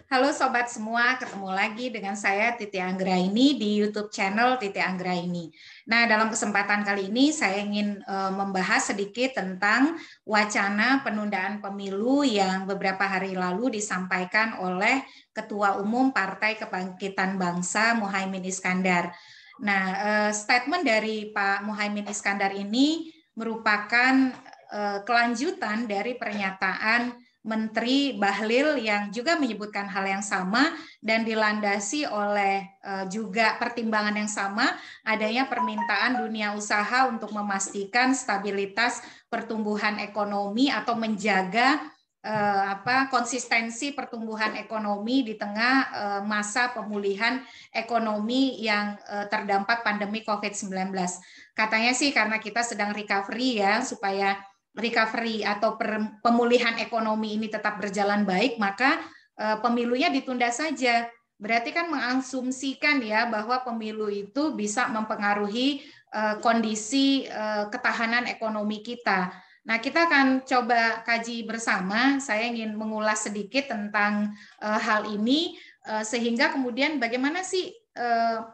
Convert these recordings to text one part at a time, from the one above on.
Halo sobat semua, ketemu lagi dengan saya Titi Anggraini di YouTube channel Titi Anggraini. Nah, dalam kesempatan kali ini saya ingin membahas sedikit tentang wacana penundaan pemilu yang beberapa hari lalu disampaikan oleh Ketua Umum Partai Kebangkitan Bangsa Muhaimin Iskandar. Nah, statement dari Pak Muhaimin Iskandar ini merupakan kelanjutan dari pernyataan Menteri Bahlil yang juga menyebutkan hal yang sama dan dilandasi oleh juga pertimbangan yang sama, adanya permintaan dunia usaha untuk memastikan stabilitas pertumbuhan ekonomi atau menjaga konsistensi pertumbuhan ekonomi di tengah masa pemulihan ekonomi yang terdampak pandemi COVID-19. Katanya sih karena kita sedang recovery ya, supaya recovery atau pemulihan ekonomi ini tetap berjalan baik, maka pemilunya ditunda saja. Berarti kan mengasumsikan ya bahwa pemilu itu bisa mempengaruhi kondisi ketahanan ekonomi kita. Nah, kita akan coba kaji bersama. Saya ingin mengulas sedikit tentang hal ini sehingga kemudian bagaimana sih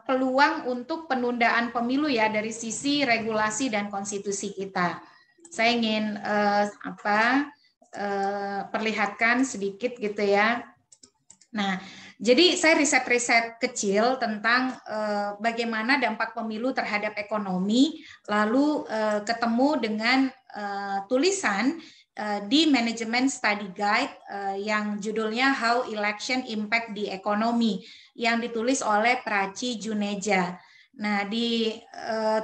peluang untuk penundaan pemilu ya dari sisi regulasi dan konstitusi kita. Saya ingin perlihatkan sedikit gitu ya. Nah, jadi saya riset-riset kecil tentang bagaimana dampak pemilu terhadap ekonomi, lalu ketemu dengan tulisan di Management Study Guide yang judulnya How Election Impact the Economy yang ditulis oleh Prachi Juneja. Nah, di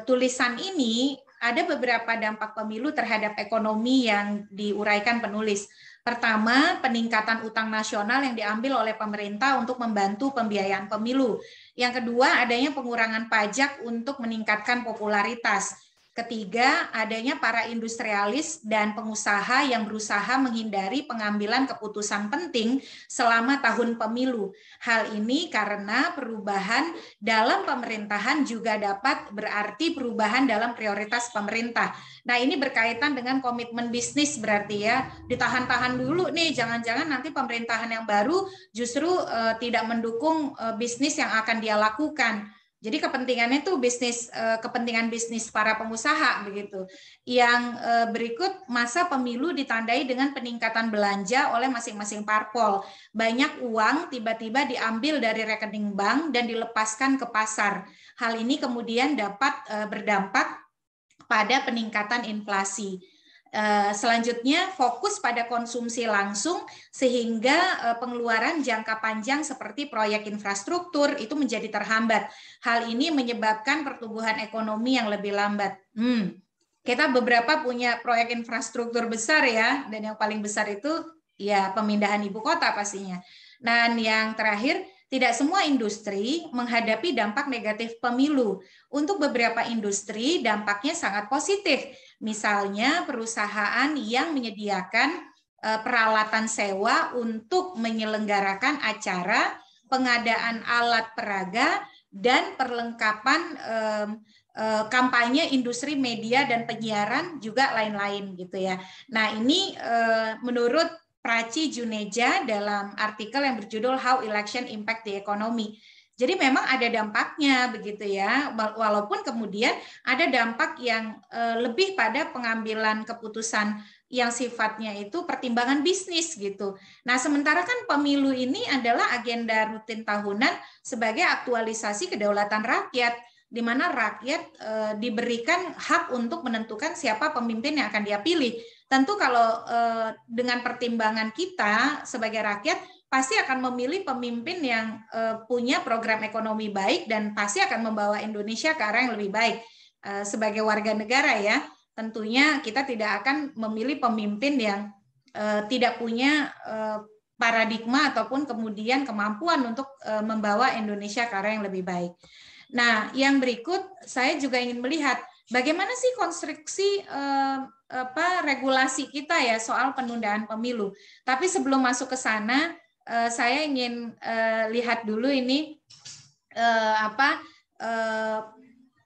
tulisan ini ada beberapa dampak pemilu terhadap ekonomi yang diuraikan penulis. Pertama, peningkatan utang nasional yang diambil oleh pemerintah untuk membantu pembiayaan pemilu. Yang kedua, adanya pengurangan pajak untuk meningkatkan popularitas. Ketiga, adanya para industrialis dan pengusaha yang berusaha menghindari pengambilan keputusan penting selama tahun pemilu. Hal ini karena perubahan dalam pemerintahan juga dapat berarti perubahan dalam prioritas pemerintah. Nah, ini berkaitan dengan komitmen bisnis berarti ya, ditahan-tahan dulu nih, jangan-jangan nanti pemerintahan yang baru justru tidak mendukung bisnis yang akan dia lakukan. Jadi kepentingannya itu kepentingan bisnis para pengusaha begitu. Yang berikut, masa pemilu ditandai dengan peningkatan belanja oleh masing-masing parpol. Banyak uang tiba-tiba diambil dari rekening bank dan dilepaskan ke pasar. Hal ini kemudian dapat berdampak pada peningkatan inflasi. Selanjutnya fokus pada konsumsi langsung sehingga pengeluaran jangka panjang seperti proyek infrastruktur itu menjadi terhambat. Hal ini menyebabkan pertumbuhan ekonomi yang lebih lambat. Kita beberapa punya proyek infrastruktur besar ya, dan yang paling besar itu ya pemindahan ibu kota pastinya. Dan yang terakhir, tidak semua industri menghadapi dampak negatif pemilu. Untuk beberapa industri dampaknya sangat positif. Misalnya perusahaan yang menyediakan peralatan sewa untuk menyelenggarakan acara, pengadaan alat peraga, dan perlengkapan kampanye industri media dan penyiaran juga lain-lain gitu ya. Nah, ini menurut Prachi Juneja dalam artikel yang berjudul How Election Impact the Economy. Jadi memang ada dampaknya begitu ya, walaupun kemudian ada dampak yang lebih pada pengambilan keputusan yang sifatnya itu pertimbangan bisnis gitu. Nah, sementara kan pemilu ini adalah agenda rutin tahunan sebagai aktualisasi kedaulatan rakyat, di mana rakyat diberikan hak untuk menentukan siapa pemimpin yang akan dia pilih. Tentu kalau dengan pertimbangan kita sebagai rakyat, pasti akan memilih pemimpin yang punya program ekonomi baik dan pasti akan membawa Indonesia ke arah yang lebih baik. Sebagai warga negara ya, tentunya kita tidak akan memilih pemimpin yang tidak punya paradigma ataupun kemudian kemampuan untuk membawa Indonesia ke arah yang lebih baik. Nah, yang berikut saya juga ingin melihat bagaimana sih konstruksi regulasi kita ya soal penundaan pemilu. Tapi sebelum masuk ke sana, saya ingin lihat dulu ini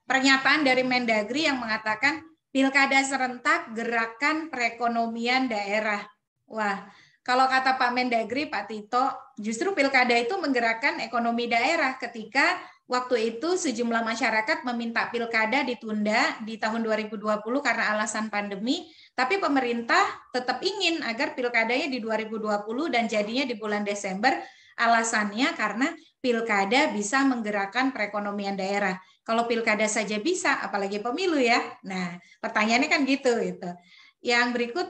pernyataan dari Mendagri yang mengatakan pilkada serentak gerakan perekonomian daerah. Wah, kalau kata Pak Mendagri, Pak Tito, justru pilkada itu menggerakkan ekonomi daerah ketika waktu itu sejumlah masyarakat meminta pilkada ditunda di tahun 2020 karena alasan pandemi, tapi pemerintah tetap ingin agar pilkadanya di 2020 dan jadinya di bulan Desember. Alasannya karena pilkada bisa menggerakkan perekonomian daerah. Kalau pilkada saja bisa, apalagi pemilu ya. Nah, pertanyaannya kan gitu. Yang berikut,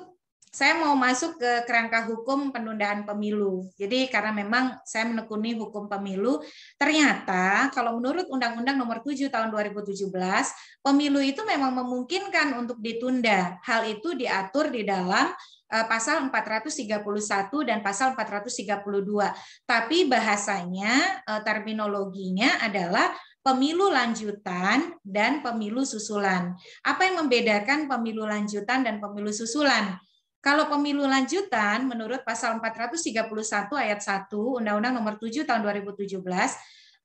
saya mau masuk ke kerangka hukum penundaan pemilu. Jadi karena memang saya menekuni hukum pemilu, ternyata kalau menurut Undang-Undang Nomor 7 Tahun 2017, pemilu itu memang memungkinkan untuk ditunda. Hal itu diatur di dalam pasal 431 dan pasal 432. Tapi bahasanya, terminologinya adalah pemilu lanjutan dan pemilu susulan. Apa yang membedakan pemilu lanjutan dan pemilu susulan? Kalau pemilu lanjutan, menurut pasal 431 ayat 1 Undang-Undang Nomor 7 Tahun 2017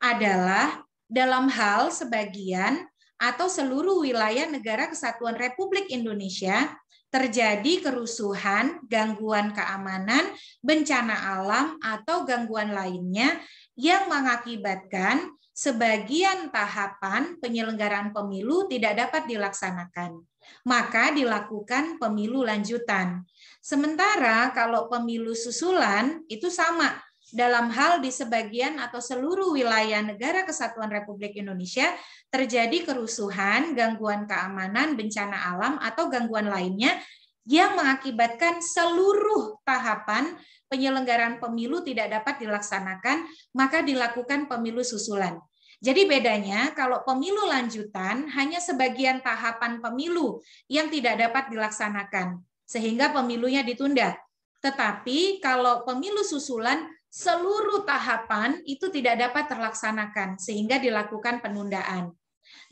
adalah dalam hal sebagian atau seluruh wilayah negara kesatuan Republik Indonesia terjadi kerusuhan, gangguan keamanan, bencana alam, atau gangguan lainnya yang mengakibatkan sebagian tahapan penyelenggaraan pemilu tidak dapat dilaksanakan. Maka dilakukan pemilu lanjutan. Sementara kalau pemilu susulan itu sama dalam hal di sebagian atau seluruh wilayah negara kesatuan Republik Indonesia terjadi kerusuhan, gangguan keamanan, bencana alam, atau gangguan lainnya yang mengakibatkan seluruh tahapan penyelenggaraan pemilu tidak dapat dilaksanakan, maka dilakukan pemilu susulan. Jadi bedanya kalau pemilu lanjutan hanya sebagian tahapan pemilu yang tidak dapat dilaksanakan sehingga pemilunya ditunda. Tetapi kalau pemilu susulan seluruh tahapan itu tidak dapat terlaksanakan sehingga dilakukan penundaan.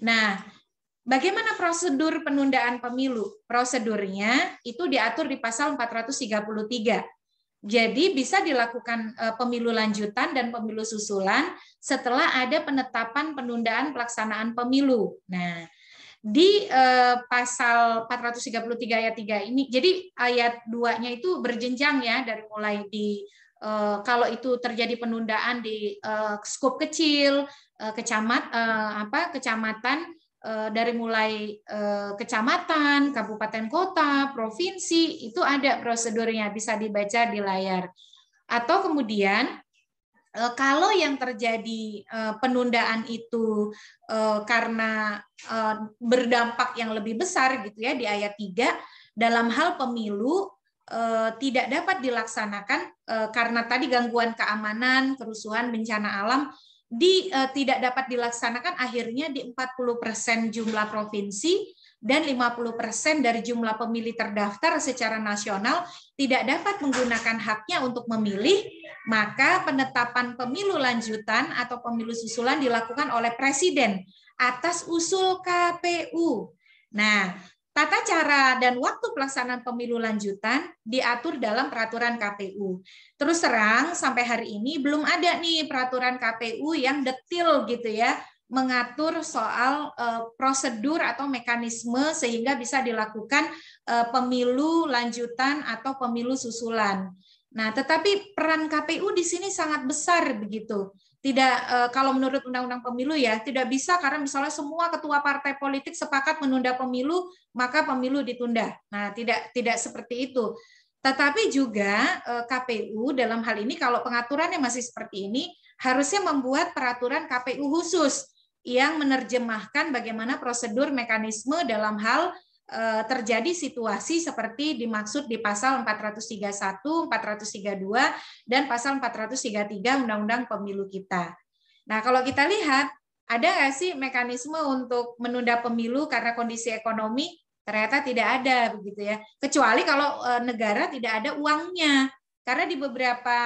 Nah, bagaimana prosedur penundaan pemilu? Prosedurnya itu diatur di pasal 433. Jadi bisa dilakukan pemilu lanjutan dan pemilu susulan setelah ada penetapan penundaan pelaksanaan pemilu. Nah, di pasal 433 ayat 3 ini, jadi ayat 2-nya itu berjenjang ya, dari mulai di kalau itu terjadi penundaan di skop kecil, kecamatan, dari mulai kecamatan, kabupaten kota, provinsi, itu ada prosedurnya, bisa dibaca di layar. Atau kemudian kalau yang terjadi penundaan itu karena berdampak yang lebih besar gitu ya, di ayat 3, dalam hal pemilu tidak dapat dilaksanakan karena tadi gangguan keamanan, kerusuhan, bencana alam, tidak dapat dilaksanakan akhirnya di 40% jumlah provinsi dan 50% dari jumlah pemilih terdaftar secara nasional tidak dapat menggunakan haknya untuk memilih, maka penetapan pemilu lanjutan atau pemilu susulan dilakukan oleh Presiden atas usul KPU. Nah, tata cara dan waktu pelaksanaan pemilu lanjutan diatur dalam peraturan KPU. Terus terang sampai hari ini belum ada nih peraturan KPU yang detail gitu ya, mengatur soal prosedur atau mekanisme sehingga bisa dilakukan pemilu lanjutan atau pemilu susulan. Nah, tetapi peran KPU di sini sangat besar begitu. Tidak, kalau menurut Undang-Undang Pemilu ya, tidak bisa karena misalnya semua ketua partai politik sepakat menunda pemilu, maka pemilu ditunda. Nah, tidak seperti itu. Tetapi juga KPU dalam hal ini kalau pengaturannya masih seperti ini, harusnya membuat peraturan KPU khusus yang menerjemahkan bagaimana prosedur mekanisme dalam hal terjadi situasi seperti dimaksud di pasal 431, 432, dan pasal 433 Undang-Undang Pemilu kita. Nah, kalau kita lihat, ada nggak sih mekanisme untuk menunda pemilu karena kondisi ekonomi? Ternyata tidak ada, begitu ya. Kecuali kalau negara tidak ada uangnya. Karena di beberapa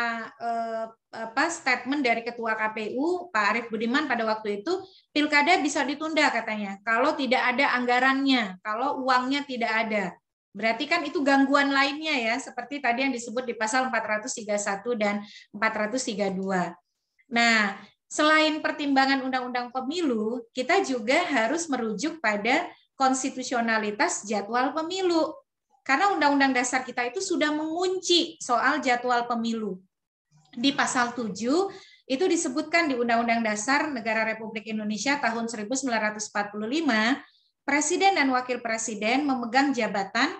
statement dari Ketua KPU, Pak Arief Budiman pada waktu itu, pilkada bisa ditunda katanya, kalau tidak ada anggarannya, kalau uangnya tidak ada. Berarti kan itu gangguan lainnya ya, seperti tadi yang disebut di pasal 431 dan 432. Nah, selain pertimbangan Undang-Undang Pemilu, kita juga harus merujuk pada konstitusionalitas jadwal pemilu. Karena Undang-Undang Dasar kita itu sudah mengunci soal jadwal pemilu. Di pasal 7 itu disebutkan di Undang-Undang Dasar Negara Republik Indonesia tahun 1945, Presiden dan Wakil Presiden memegang jabatan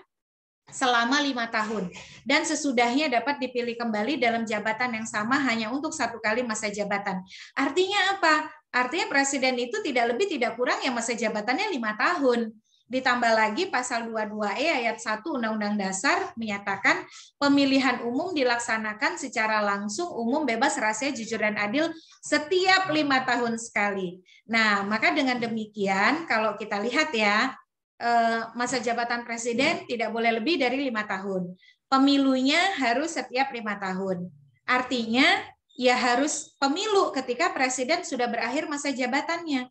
selama 5 tahun. Dan sesudahnya dapat dipilih kembali dalam jabatan yang sama hanya untuk 1 kali masa jabatan. Artinya apa? Artinya Presiden itu tidak lebih tidak kurang yang masa jabatannya 5 tahun. Ditambah lagi pasal 22E ayat 1 Undang-Undang Dasar menyatakan pemilihan umum dilaksanakan secara langsung, umum, bebas, rahasia, jujur, dan adil setiap 5 tahun sekali. Nah, maka dengan demikian kalau kita lihat ya, masa jabatan presiden tidak boleh lebih dari 5 tahun. Pemilunya harus setiap 5 tahun. Artinya ya harus pemilu ketika presiden sudah berakhir masa jabatannya.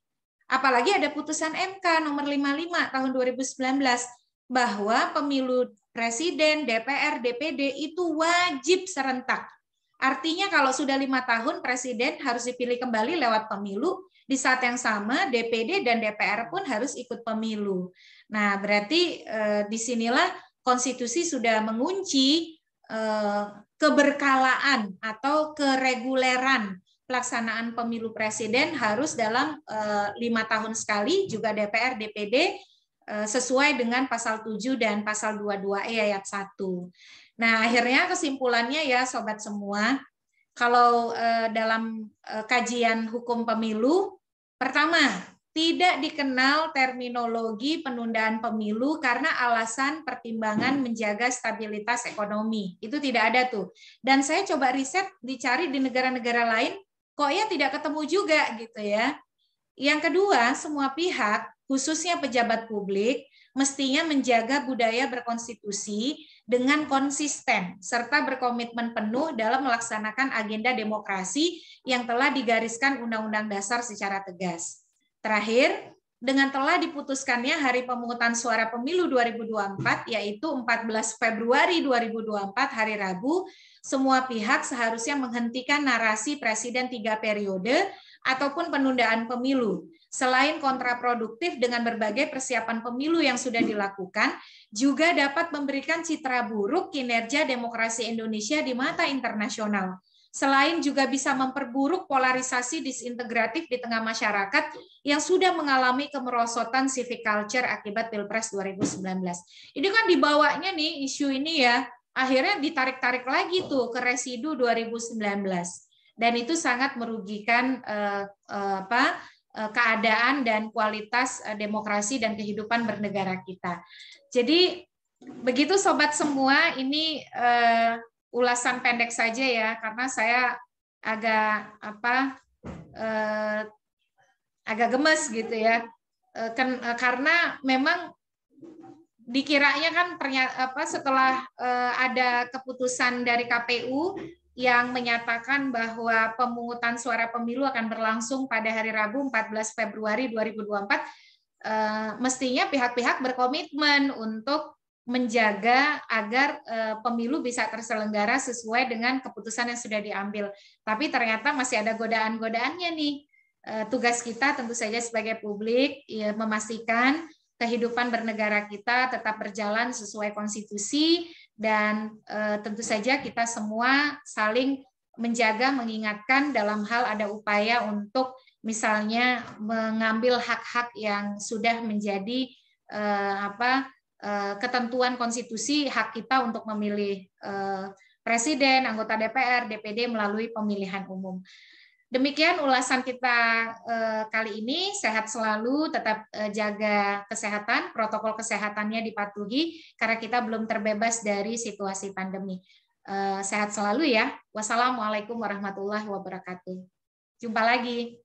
Apalagi ada putusan MK nomor 55 tahun 2019 bahwa pemilu presiden, DPR, DPD itu wajib serentak. Artinya kalau sudah 5 tahun presiden harus dipilih kembali lewat pemilu, di saat yang sama DPD dan DPR pun harus ikut pemilu. Nah, berarti disinilah konstitusi sudah mengunci keberkalaan atau kereguleran pelaksanaan pemilu presiden harus dalam 5 tahun sekali, juga DPR, DPD sesuai dengan pasal 7 dan pasal 22E ayat 1. Nah, akhirnya kesimpulannya ya sobat semua, kalau dalam kajian hukum pemilu, pertama, tidak dikenal terminologi penundaan pemilu karena alasan pertimbangan menjaga stabilitas ekonomi. Itu tidak ada tuh. Dan saya coba riset, dicari di negara-negara lain, kok ya tidak ketemu juga gitu ya. Yang kedua, semua pihak, khususnya pejabat publik, mestinya menjaga budaya berkonstitusi dengan konsisten serta berkomitmen penuh dalam melaksanakan agenda demokrasi yang telah digariskan Undang-Undang Dasar secara tegas. Terakhir, dengan telah diputuskannya hari pemungutan suara pemilu 2024, yaitu 14 Februari 2024, hari Rabu, semua pihak seharusnya menghentikan narasi Presiden 3 periode ataupun penundaan pemilu. Selain kontraproduktif dengan berbagai persiapan pemilu yang sudah dilakukan, juga dapat memberikan citra buruk kinerja demokrasi Indonesia di mata internasional. Selain juga bisa memperburuk polarisasi disintegratif di tengah masyarakat yang sudah mengalami kemerosotan civic culture akibat Pilpres 2019. Ini kan dibawanya nih isu ini ya, akhirnya ditarik-tarik lagi tuh ke residu 2019. Dan itu sangat merugikan keadaan dan kualitas demokrasi dan kehidupan bernegara kita. Jadi begitu sobat semua, ini ulasan pendek saja ya, karena saya agak gemes gitu ya, karena memang dikiranya kan setelah ada keputusan dari KPU yang menyatakan bahwa pemungutan suara pemilu akan berlangsung pada hari Rabu 14 Februari 2024, mestinya pihak-pihak berkomitmen untuk menjaga agar pemilu bisa terselenggara sesuai dengan keputusan yang sudah diambil. Tapi ternyata masih ada godaan-godaannya nih. Tugas kita tentu saja sebagai publik ya, memastikan kehidupan bernegara kita tetap berjalan sesuai konstitusi, dan tentu saja kita semua saling menjaga, mengingatkan dalam hal ada upaya untuk misalnya mengambil hak-hak yang sudah menjadi ketentuan konstitusi, hak kita untuk memilih presiden, anggota DPR, DPD melalui pemilihan umum. Demikian ulasan kita kali ini. Sehat selalu, tetap jaga kesehatan, protokol kesehatannya dipatuhi karena kita belum terbebas dari situasi pandemi. Sehat selalu ya. Wassalamualaikum warahmatullahi wabarakatuh. Jumpa lagi.